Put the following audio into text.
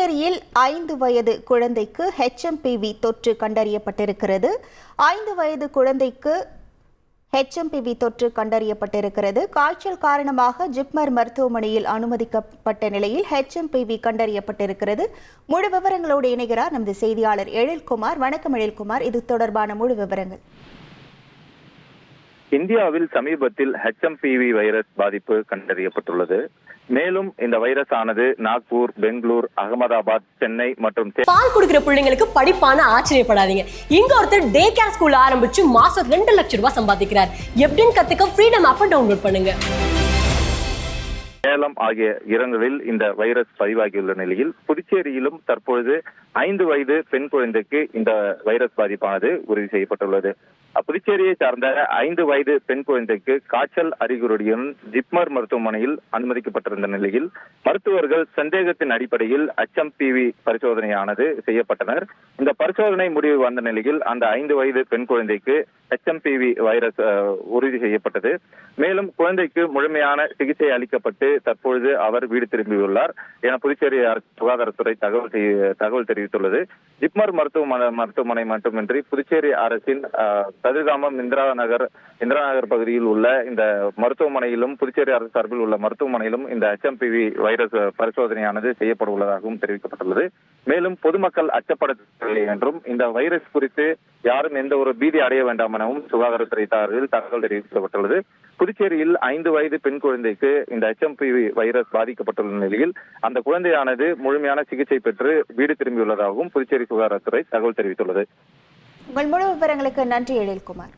புதுச்சேரியில் 5 வயது குழந்தைக்கு HMPV தொற்று கண்டறியப்பட்டிருக்கிறது. 5 வயது குழந்தைக்கு HMPV தொற்று கண்டறியப்பட்டிருக்கிறது. காய்ச்சல் காரணமாக ஜிப்மர் மருத்துவமனையில் அனுமதிக்கப்பட்ட நிலையில் HMPV கண்டறியப்பட்டிருக்கிறது. முழு விவரங்களோடு இணைகிறார் நமது செய்தியாளர் எழில்குமார். வணக்கம் எழில்குமார், இது தொடர்பான முழு விவரங்கள். இந்தியாவில் சமீபத்தில் HMPV வைரஸ் பாதிப்பு கண்டறியப்பட்டுள்ளது. மேலும் இந்த வைரஸ் ஆனது நாக்பூர், பெங்களூர், அகமதாபாத், சென்னை மற்றும் பால் குடிக்கிற பிள்ளைங்களுக்கு படிப்பான ஆச்சரியப்படாதீங்க. இங்க ஒருத்தர் டே கேர் ஸ்கூல் ஆரம்பிச்சு மாசம் 2 லட்சம் ரூபாய் சம்பாதிக்கிறார். எப்படின்னு கத்துக்க ஃப்ரீடம் ஆப்பை டவுன்லோட் பண்ணுங்க. சேலம் ஆகிய இடங்களில் இந்த வைரஸ் பதிவாகியுள்ள நிலையில் புதுச்சேரியிலும் தற்பொழுது 5 வயது பெண் குழந்தைக்கு இந்த வைரஸ் பாதிப்பானது உறுதி செய்யப்பட்டுள்ளது. புதுச்சேரியை சார்ந்த 5 வயது பெண் குழந்தைக்கு காய்ச்சல் அறிகுறியுடன் ஜிப்மர் மருத்துவமனையில் அனுமதிக்கப்பட்டிருந்த நிலையில் மருத்துவர்கள் சந்தேகத்தின் அடிப்படையில் HMPV பரிசோதனையானது செய்யப்பட்டனர். இந்த பரிசோதனை முடிவு வந்த நிலையில் அந்த 5 வயது பெண் குழந்தைக்கு HMPV வைரஸ் உறுதி செய்யப்பட்டது. மேலும் குழந்தைக்கு முழுமையான சிகிச்சை அளிக்கப்பட்டு தற்பொழுது அவர் வீடு திரும்பியுள்ளார் என புதுச்சேரி சுகாதாரத்துறை தகவல் தெரிவித்துள்ளது. ஜிப்மர் மருத்துவமனை மட்டுமின்றி புதுச்சேரி அரசின் கதிர்காமம் இந்திரா நகர் பகுதியில் உள்ள இந்த மருத்துவமனையிலும் புதுச்சேரி அரசு சார்பில் உள்ள மருத்துவமனையிலும் இந்த HMPV வைரஸ் பரிசோதனையானது செய்யப்பட உள்ளதாகவும் தெரிவிக்கப்பட்டுள்ளது. மேலும் பொதுமக்கள் அச்சப்படவில்லை என்றும் இந்த வைரஸ் குறித்து யாரும் எந்த ஒரு பீதி அடைய வேண்டாம் எனவும் சுகாதாரத்துறை சார்பில் தகவல் தெரிவிக்கப்பட்டுள்ளது. புதுச்சேரியில் 5 வயது பெண் குழந்தைக்கு இந்த HMPV வைரஸ் பாதிக்கப்பட்டுள்ள நிலையில் அந்த குழந்தையானது முழுமையான சிகிச்சை பெற்று வீடு திரும்பியுள்ளதாகவும் புதுச்சேரி சுகாதாரத்துறை தகவல் தெரிவித்துள்ளது. உங்கள் முழு விவரங்களுக்கு நன்றி எழில்குமார்.